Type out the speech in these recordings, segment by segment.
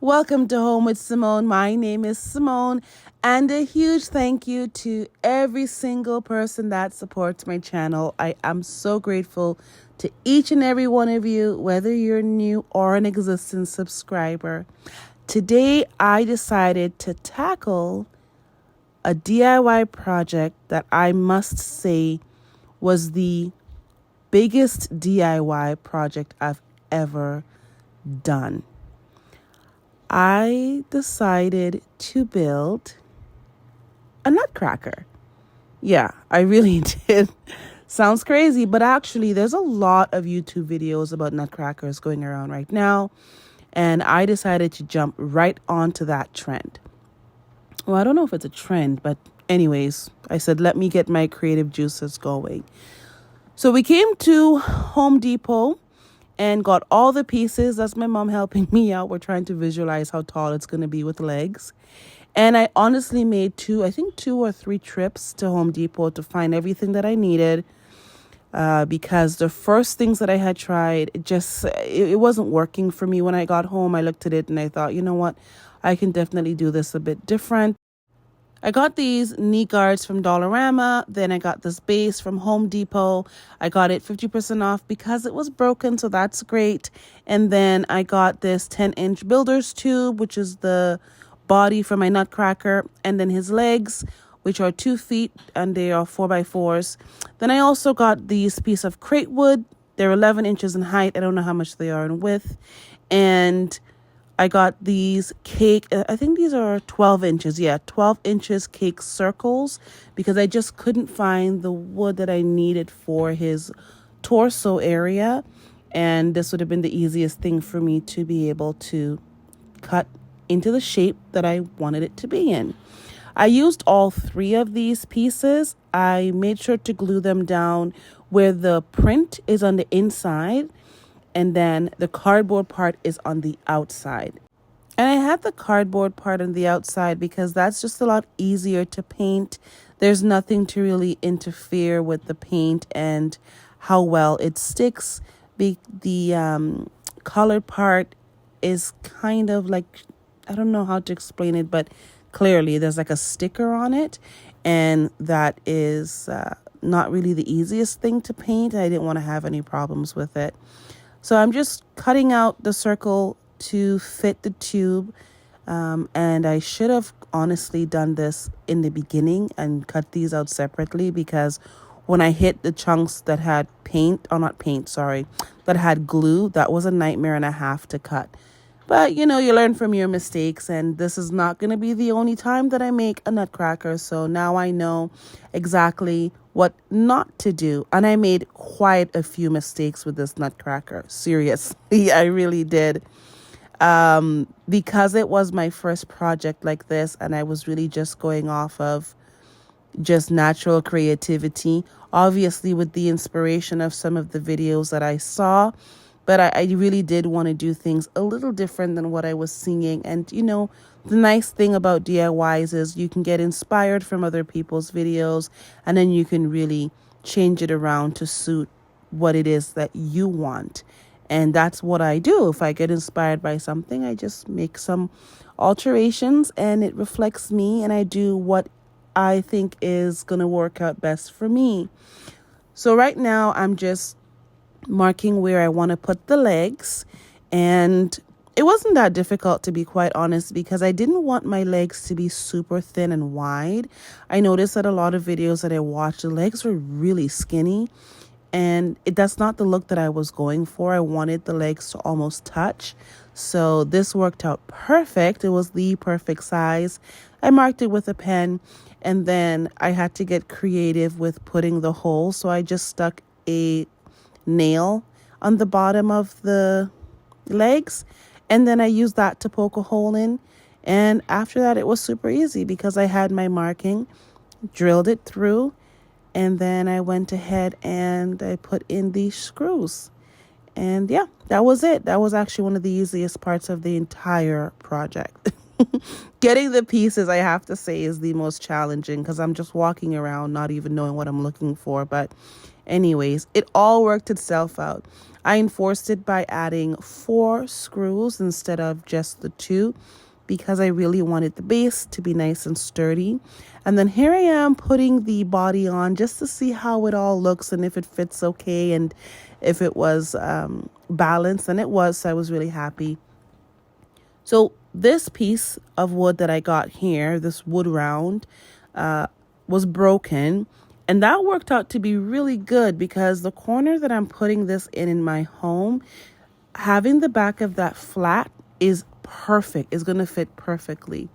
Welcome to Home with Simone. My name is Simone, and a huge thank you to every single person that supports my channel. I am so grateful to each and every one of you, whether you're new or an existing subscriber. Today, I decided to tackle a DIY project that I must say was the biggest DIY project I've ever done. I decided to build a nutcracker. Yeah, I really did. Sounds crazy, but actually there's a lot of YouTube videos about nutcrackers going around right now, and I decided to jump right onto that trend. Well, I don't know if it's a trend, but anyways, I said let me get my creative juices going. So we came to Home Depot and got all the pieces. That's my mom helping me out. We're trying to visualize how tall it's going to be with legs. And I honestly made two or three trips to Home Depot to find everything that I needed. Because the first things that I had tried, it wasn't working for me. When I got home, I looked at it and I thought, you know what? I can definitely do this a bit different. I got these knee guards from Dollarama. Then I got this base from Home Depot. I got it 50% off because it was broken, so that's great. And then I got this 10-inch builder's tube, which is the body for my nutcracker, and then his legs, which are 2 feet, and they are 4x4s. Then I also got these piece of crate wood. They're 11 inches in height. I don't know how much they are in width. And I got these cake, I think these are 12 inches. Yeah, 12 inches cake circles, because I just couldn't find the wood that I needed for his torso area. And this would have been the easiest thing for me to be able to cut into the shape that I wanted it to be in. I used all three of these pieces. I made sure to glue them down where the print is on the inside, and then the cardboard part is on the outside. And I had the cardboard part on the outside because that's just a lot easier to paint. There's nothing to really interfere with the paint and how well it sticks. The colored part is kind of like, I don't know how to explain it, but clearly there's like a sticker on it, and that is not really the easiest thing to paint. I didn't want to have any problems with it. So I'm just cutting out the circle to fit the tube. And I should have honestly done this in the beginning and cut these out separately, because when I hit the chunks that had that had glue, that was a nightmare and a half to cut. But, you learn from your mistakes, and this is not going to be the only time that I make a nutcracker. So now I know exactly what not to do. And I made quite a few mistakes with this nutcracker. Seriously, I really did. Because it was my first project like this, and I was really just going off of just natural creativity, obviously with the inspiration of some of the videos that I saw. But I really did want to do things a little different than what I was seeing. And, the nice thing about DIYs is you can get inspired from other people's videos, and then you can really change it around to suit what it is that you want. And that's what I do. If I get inspired by something, I just make some alterations, and it reflects me, and I do what I think is going to work out best for me. So right now I'm just marking where I want to put the legs, and it wasn't that difficult, to be quite honest, because I didn't want my legs to be super thin and wide. I noticed that a lot of videos that I watched, the legs were really skinny, and that's not the look that I was going for. I wanted the legs to almost touch. So this worked out perfect. It was the perfect size. I marked it with a pen, and then I had to get creative with putting the hole. So I just stuck a nail on the bottom of the legs, and then I used that to poke a hole in. And after that, it was super easy because I had my marking, drilled it through, and then I went ahead and I put in these screws. And yeah, that was it. That was actually one of the easiest parts of the entire project. Getting the pieces, I have to say, is the most challenging, because I'm just walking around not even knowing what I'm looking for. But anyways, it all worked itself out. I enforced it by adding 4 screws instead of just the 2, because I really wanted the base to be nice and sturdy. And then here I am putting the body on just to see how it all looks and if it fits okay and if it was balanced, and it was, so I was really happy. So this piece of wood that I got here, this wood round, was broken, and that worked out to be really good because the corner that I'm putting this in my home, having the back of that flat is perfect, is going to fit perfectly.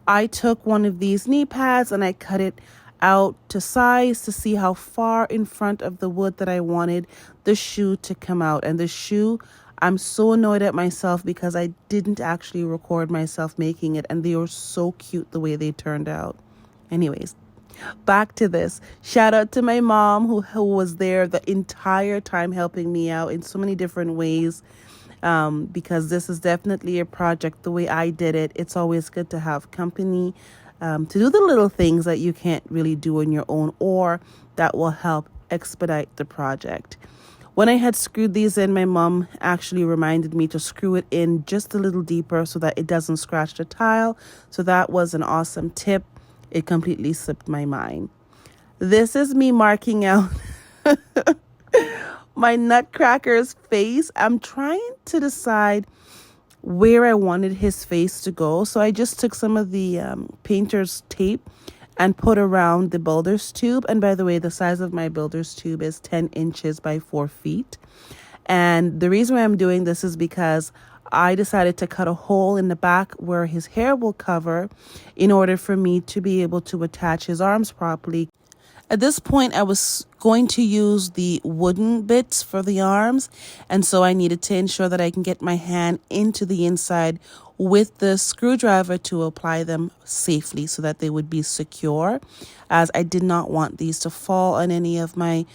I took one of these knee pads and I cut it out to size to see how far in front of the wood that I wanted the shoe to come out. And the shoe, I'm so annoyed at myself because I didn't actually record myself making it, and they were so cute the way they turned out. Anyways, back to this. Shout out to my mom who was there the entire time helping me out in so many different ways. Because this is definitely a project the way I did it. It's always good to have company to do the little things that you can't really do on your own, or that will help expedite the project. When I had screwed these in, my mom actually reminded me to screw it in just a little deeper so that it doesn't scratch the tile. So that was an awesome tip. It completely slipped my mind. This is me marking out my Nutcracker's face. I'm trying to decide where I wanted his face to go. So I just took some of the painter's tape and put around the builder's tube. And by the way, the size of my builder's tube is 10 inches by 4 feet. And the reason why I'm doing this is because I decided to cut a hole in the back where his hair will cover in order for me to be able to attach his arms properly. At this point, I was going to use the wooden bits for the arms, and so I needed to ensure that I can get my hand into the inside with the screwdriver to apply them safely so that they would be secure, as I did not want these to fall on any of my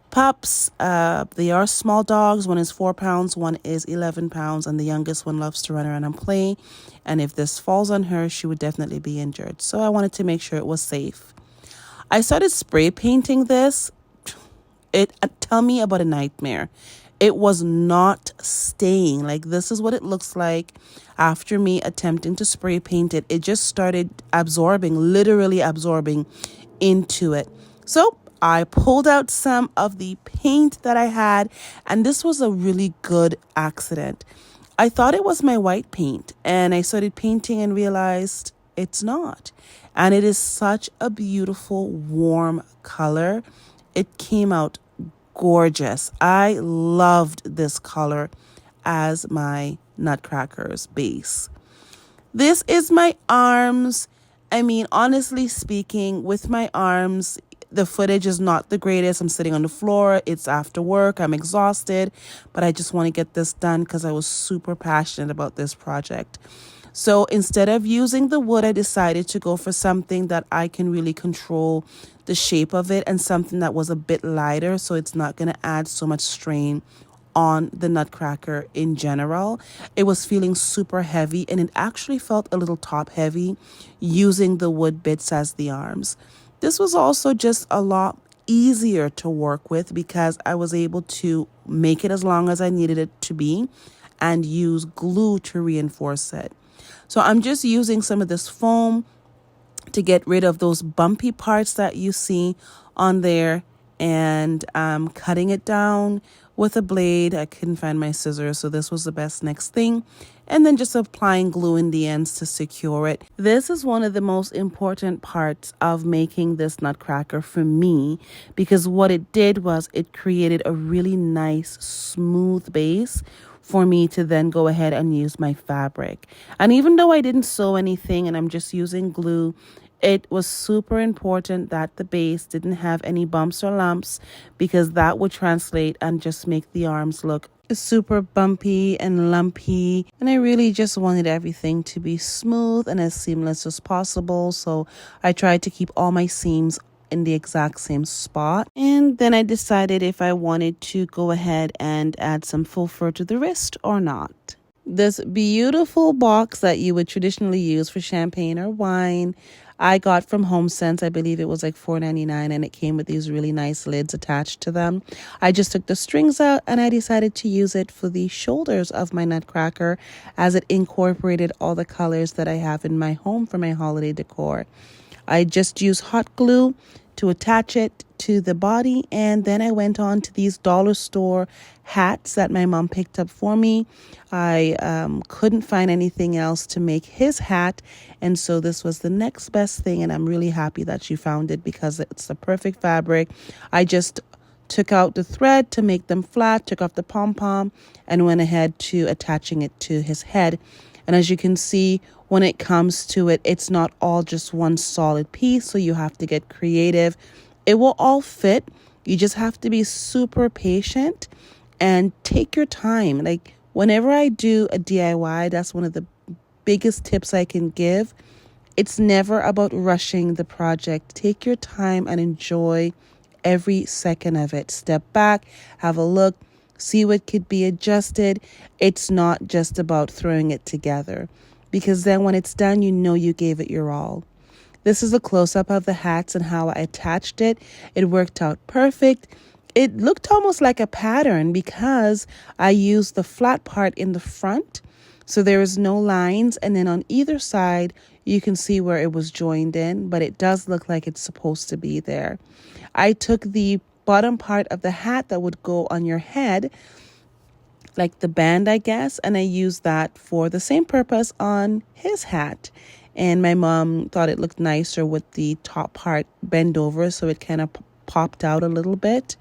pups. They are small dogs. One is 4 pounds, one is 11 pounds, and the youngest one loves to run around and play, and if this falls on her, she would definitely be injured. So I wanted to make sure it was safe. I started spray painting this. Tell me about a nightmare. It was not staying. Like, this is what it looks like after me attempting to spray paint it. It just started absorbing, literally absorbing into it. So I pulled out some of the paint that I had, and this was a really good accident. I thought it was my white paint, and I started painting and realized it's not. And it is such a beautiful, warm color. It came out gorgeous. I loved this color as my Nutcracker's base. This is my arms. I mean, honestly speaking, with my arms, the footage is not the greatest. I'm sitting on the floor. It's after work. I'm exhausted, but I just want to get this done because I was super passionate about this project. So instead of using the wood, I decided to go for something that I can really control the shape of it, and something that was a bit lighter so it's not going to add so much strain on the Nutcracker in general. It was feeling super heavy, and it actually felt a little top heavy using the wood bits as the arms. This was also just a lot easier to work with because I was able to make it as long as I needed it to be and use glue to reinforce it. So I'm just using some of this foam to get rid of those bumpy parts that you see on there, and I'm cutting it down with a blade. I couldn't find my scissors, so this was the best next thing. And then just applying glue in the ends to secure it. This is one of the most important parts of making this Nutcracker for me, because what it did was it created a really nice, smooth base for me to then go ahead and use my fabric. And even though I didn't sew anything and I'm just using glue, it was super important that the base didn't have any bumps or lumps, because that would translate and just make the arms look super bumpy and lumpy. And I really just wanted everything to be smooth and as seamless as possible. So I tried to keep all my seams in the exact same spot. And then I decided if I wanted to go ahead and add some faux fur to the wrist or not. This beautiful box that you would traditionally use for champagne or wine, I got from HomeSense. I believe it was like $4.99, and it came with these really nice lids attached to them. I just took the strings out and I decided to use it for the shoulders of my nutcracker, as it incorporated all the colors that I have in my home for my holiday decor. I just used hot glue to attach it to the body, and then I went on to these dollar store hats that my mom picked up for me. I couldn't find anything else to make his hat, and so this was the next best thing, and I'm really happy that she found it because it's the perfect fabric. I just took out the thread to make them flat, took off the pom-pom, and went ahead to attaching it to his head. And as you can see, when it comes to it, it's not all just one solid piece, so you have to get creative. It will all fit. You just have to be super patient and take your time. Like, whenever I do a DIY, that's one of the biggest tips I can give. It's never about rushing the project. Take your time and enjoy every second of it. Step back, have a look, see what could be adjusted. It's not just about throwing it together, because then when it's done, you know you gave it your all. This is a close-up of the hats and how I attached it. It worked out perfect. It looked almost like a pattern because I used the flat part in the front, so there is no lines, and then on either side you can see where it was joined in, but it does look like it's supposed to be there. I took the bottom part of the hat that would go on your head, like the band, I guess, and I used that for the same purpose on his hat. And my mom thought it looked nicer with the top part bent over, so it kind of popped out a little bit.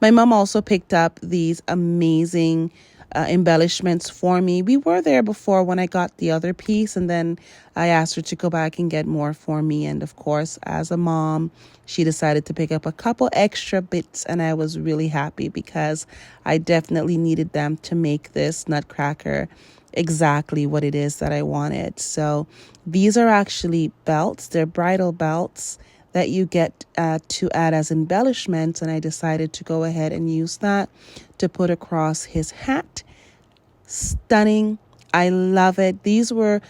My mom also picked up these amazing embellishments for me. We were there before when I got the other piece, and then I asked her to go back and get more for me. And of course, as a mom, she decided to pick up a couple extra bits, and I was really happy because I definitely needed them to make this nutcracker exactly what it is that I wanted. So these are actually belts. They're bridal belts that you get to add as embellishments, and I decided to go ahead and use that to put across his hat. Stunning. I love it. These were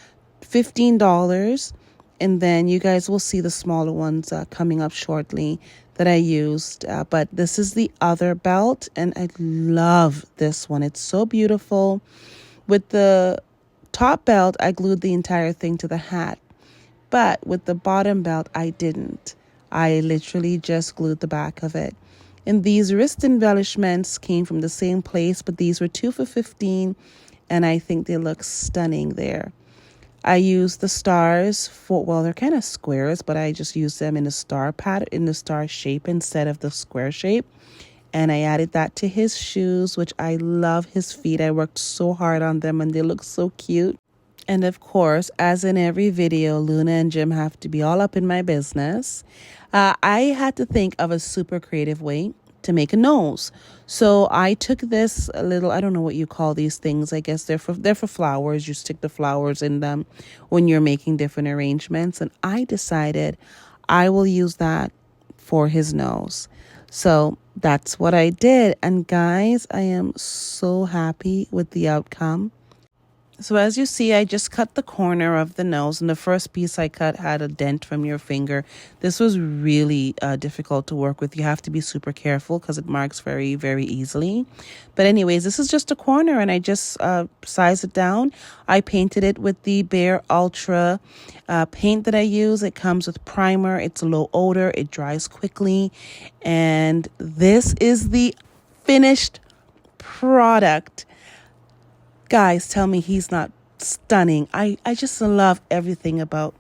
$15, and then you guys will see the smaller ones coming up shortly that I used, but this is the other belt, and I love this one. It's so beautiful. With the top belt, I glued the entire thing to the hat, but with the bottom belt, I didn't. I literally just glued the back of it. And these wrist embellishments came from the same place, but these were 2 for $15, and I think they look stunning there. I used the stars for, well, they're kind of squares, but I just used them in the star pattern, in the star shape instead of the square shape. And I added that to his shoes, which I love his feet. I worked so hard on them, and they look so cute. And of course, as in every video, Luna and Jim have to be all up in my business. I had to think of a super creative way to make a nose. So I took this little, I don't know what you call these things. I guess they're for flowers. You stick the flowers in them when you're making different arrangements. And I decided I will use that for his nose. So that's what I did. And guys, I am so happy with the outcome. So as you see, I just cut the corner of the nose, and the first piece I cut had a dent from your finger. This was really difficult to work with. You have to be super careful because it marks very, very easily. But anyways, this is just a corner, and I just sized it down. I painted it with the Bare Ultra paint that I use. It comes with primer. It's low odor. It dries quickly. And this is the finished product. Guys, tell me he's not stunning. I just love everything about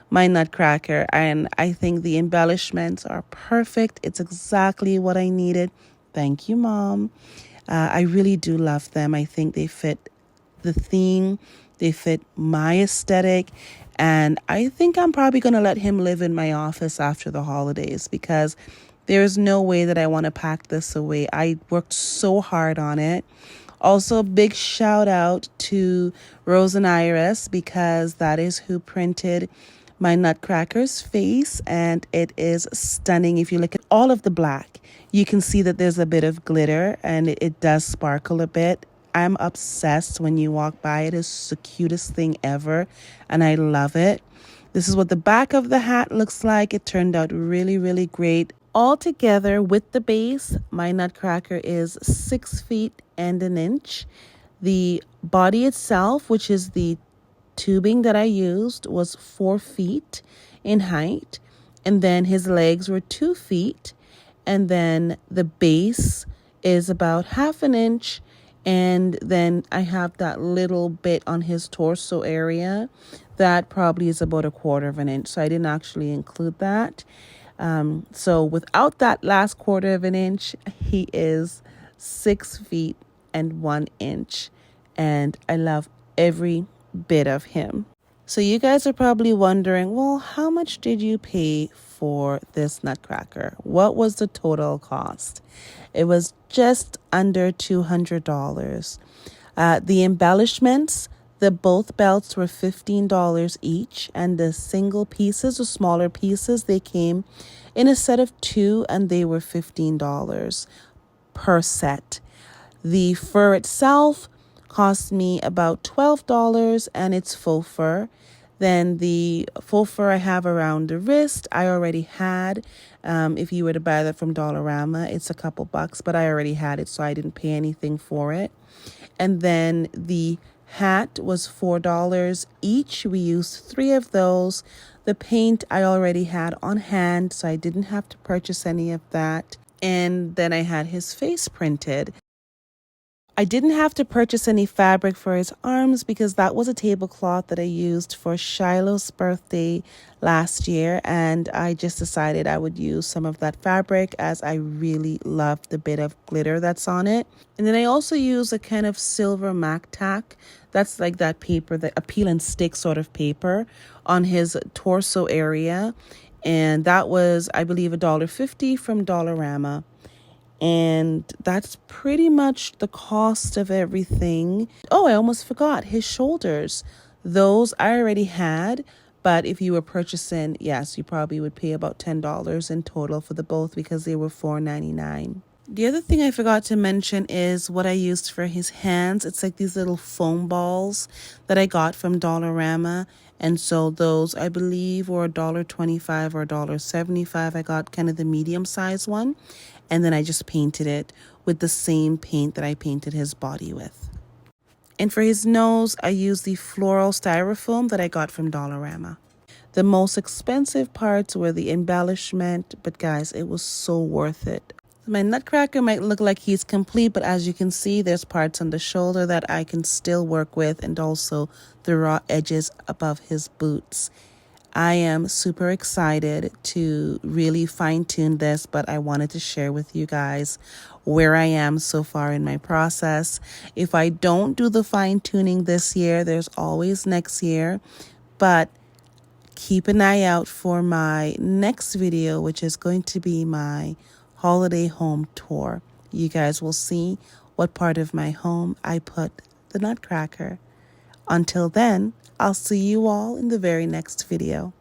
my nutcracker, and I think the embellishments are perfect. It's exactly what I needed. Thank you, Mom. I really do love them. I think they fit the theme. They fit my aesthetic, and I think I'm probably going to let him live in my office after the holidays because there's no way that I want to pack this away. I worked so hard on it. Also, big shout out to Rose and Iris because that is who printed my nutcracker's face, and it is stunning. If you look at all of the black, you can see that there's a bit of glitter, and it does sparkle a bit. I'm obsessed when you walk by. It is the cutest thing ever, and I love it. This is what the back of the hat looks like. It turned out really, really great. All together with the base, my nutcracker is 6 feet and an inch. The body itself, which is the tubing that I used, was 4 feet in height. And then his legs were 2 feet. And then the base is about 1/2 inch. And then I have that little bit on his torso area that probably is about 1/4 inch. So I didn't actually include that. So without that last 1/4 inch, he is 6 feet and 1 inch. And I love every bit of him. So you guys are probably wondering, well, how much did you pay for this nutcracker? What was the total cost? It was just under $200. The embellishments, both belts were $15 each, and the single pieces or smaller pieces, they came in a set of 2 and they were $15 per set. The fur itself cost me about $12 and it's faux fur. Then the faux fur I have around the wrist, I already had. If you were to buy that from Dollarama, it's a couple bucks, but I already had it, so I didn't pay anything for it. And then the hat was $4 each. We used 3 of those. The paint I already had on hand, so I didn't have to purchase any of that. And then I had his face printed. I didn't have to purchase any fabric for his arms because that was a tablecloth that I used for Shiloh's birthday last year, and I just decided I would use some of that fabric as I really love the bit of glitter that's on it. And then I also use a kind of silver MAC tack. That's like that paper, a peel and stick sort of paper on his torso area. And that was, I believe, $1.50 from Dollarama. And that's pretty much the cost of everything. Oh, I almost forgot his shoulders. Those I already had, but if you were purchasing, yes, you probably would pay about $10 in total for the both because they were $4.99. The other thing I forgot to mention is what I used for his hands. It's like these little foam balls that I got from Dollarama. And so those, I believe, were $1.25 or $1.75. I got kind of the medium size one. And then I just painted it with the same paint that I painted his body with. And for his nose, I used the floral styrofoam that I got from Dollarama. The most expensive parts were the embellishment, but guys, it was so worth it. My nutcracker might look like he's complete, but as you can see, there's parts on the shoulder that I can still work with, and also the raw edges above his boots. I am super excited to really fine-tune this, but I wanted to share with you guys where I am so far in my process. If I don't do the fine-tuning this year, there's always next year, but keep an eye out for my next video, which is going to be my holiday home tour. You guys will see what part of my home I put the nutcracker. Until then, I'll see you all in the very next video.